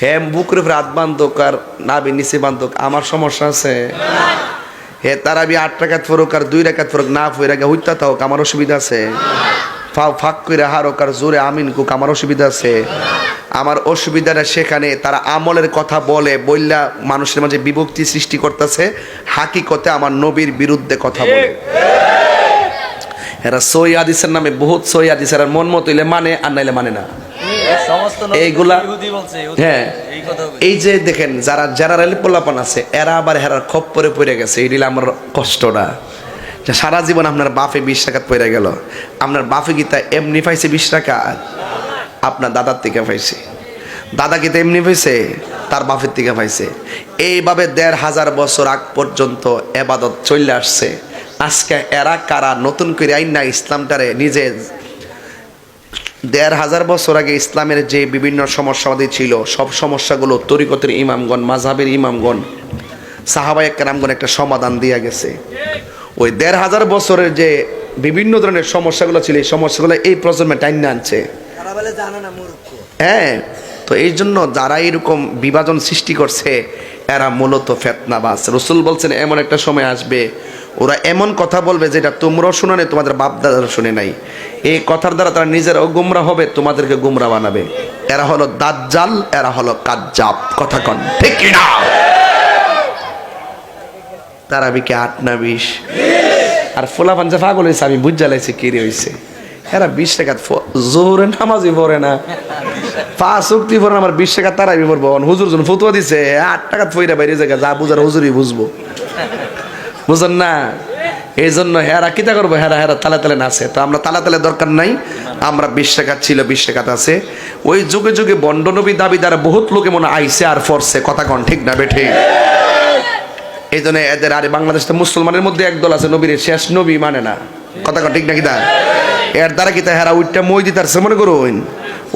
হে বুকের উপরে হাত বান্ধক আর নাবি নিচে বান্ধক, আমার সমস্যা আছে? হে তারাবি 8 রাকাত ফরক আর 2 রাকাত ফরক না ফইরা গে হইতা থাক, আমার অসুবিধা আছে? ফাঁক কইরা হারক আর জোরে আমিন কুক, আমার অসুবিধা আছে? আমার অসুবিধাটা সেখানে তারা আমলের কথা বলে বললা মানুষের মাঝে বিভক্তি সৃষ্টি করতেছে, হাকিকতে আমার নবীর বিরুদ্ধে কথা বলে। এরা সই হাদিসের নামে বহুত সই হাদিসের মন মতো হইলে মানে আর নাইলে মানে না। এইগুলা হ্যাঁ, এই যে দেখেন যারা জেনারেল পোলাপান আছে এরা আবার হেরার খপ্পরে পড়ে গেছে। এই দিলে আমার কষ্টটা যে সারা জীবন আপনার বাপে 20 টাকাত পড়ে গেল। আপনার বাপে গীতা এমনি পাইছে 20 টাকা, আপনার দাদার থেকে পাইছে। দাদা গীতা এমনি পাইছে, তার বাপের থেকে পাইছে। এইভাবে 1500 বছর আগ পর্যন্ত এবাদত চলে আসছে। আজকে এরা কারা নতুন করে আইন না ইসলামটারে নিজে 1500 বছর আগে ইসলামের যে বিভিন্ন সমস্যাবাদী ছিল সব সমস্যাগুলো তরিকতের ইমামগণ, মাযহাবের ইমামগণ, সাহাবায়ে কেরামগণ একটা সমাধান দিয়ে গেছে। ওই 1500 বছরের যে বিভিন্ন ধরনের সমস্যাগুলো ছিল এই সমস্যাগুলো এই প্রজন্মে টাইনা আনছে। হ্যাঁ, তো এই জন্য যারা এরকম বিভাজন সৃষ্টি করছে এরা মূলত ফিতনাবাজ। রাসূল বলছেন এমন একটা সময় আসবে ওরা এমন কথা বলবে যেটা তোমরাও শুনে নাই, তোমাদের বাপ দাদারা শুনে নাই। এই কথার দ্বারা তারা নিজেরাও গুমরা হবে, তোমাদেরকে গুমরা বানাবে। এরা হলো দাজ্জাল, এরা হলো কাজ্জাব। কথা কন ঠিক কি না? তারা বিকে 8 না 20 আর ফোলা পাঞ্জা পাগল হয়েছে। আমি বুঝ জ্বালাইছি কি রে হয়েছে। এরা 20 টাকা জোহরে নামাজই পড়ে না, 5 ওয়াক্ত পড়ে না, আমার 20 টাকা তারাই পড়বো। হুজুর জন ফতুয়া দিছে 8 টাকা ফইরা বাইরে জায়গা যা বুঝার হুজুরই বুঝবো, বুঝেন না? এই জন্য হেরা কিতা করবো, হেরা তালে তালে নাচে। তো আমরা তালে তালে দরকার নাই, আমরা 20 টাকা ছিল 20 টাকা আছে। ওই যুগে যুগে বন্ড নবী দাবিদার বহুত লোকে মনে আইসে আর ফরছে। কথা কন ঠিক না বেঠে? এই জন্য এদের আরে বাংলাদেশে মুসলমানের মধ্যে একদল আছে নবীর শেষ নবী মানে না। কথা কন ঠিক না? কিতা এর দ্বারা কিতা হেরা উইটটা মই দিতারছে মনে করুন।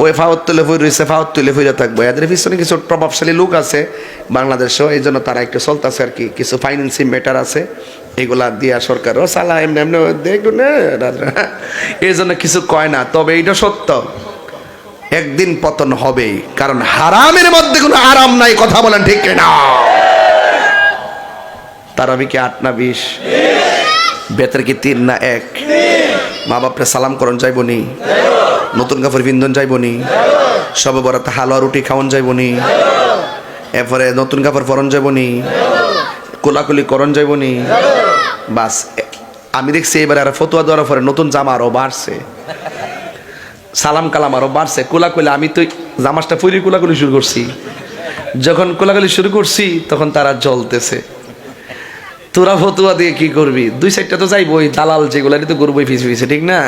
ওই ফাওয়াত তুলে ফিরে রয়েছে, ফাওয়াত তুলে ফিরে থাকবো। এদের পিছনে কিছু প্রভাবশালী লোক আছে বাংলাদেশেও, এই জন্য তারা একটু চলতেছে আর কি। কিছু ফাইন্যান্সিং ম্যাটার আছে, এগুলা দিয়া সরকারও চালা এমনি এমনি দেখুন না, এই জন্য কিছু কয় না। তবে এইটা সত্য, একদিন পতন হবেই, কারণ হারামের মধ্যে কোনো আরাম নাই। কথা বলেন ঠিক না? তারাবি কি 8 না 20? বেতের কি 3 না 1? মা বাপরে সালাম করন যাইবনি? নতুন কাপড় বিন্দন যাইবনি? সবে বরাতে হালুয়া রুটি খাওয়ান যাইবনি? এরপরে নতুন কাপড় পরন যাইবনি? কোলাকুলি করন যাইবনি? বাস আমি দেখছি এবার আর ফতুয়া দেওয়ার পরে নতুন জামা আরও বাড়ছে, সালাম কালাম আরও বাড়ছে। কোলাকুলি আমি তো জামাসটা ফুরি কোলাকুলি শুরু করছি। যখন কোলাকুলি শুরু করছি তখন তারা জ্বলতেছে। তোরা ফতুয়া দিয়ে কি করবি? 2 সাইডটা তো যাইবই, দালাল যেগুলো তো করবোই ফিসে ফিসে, ঠিক না?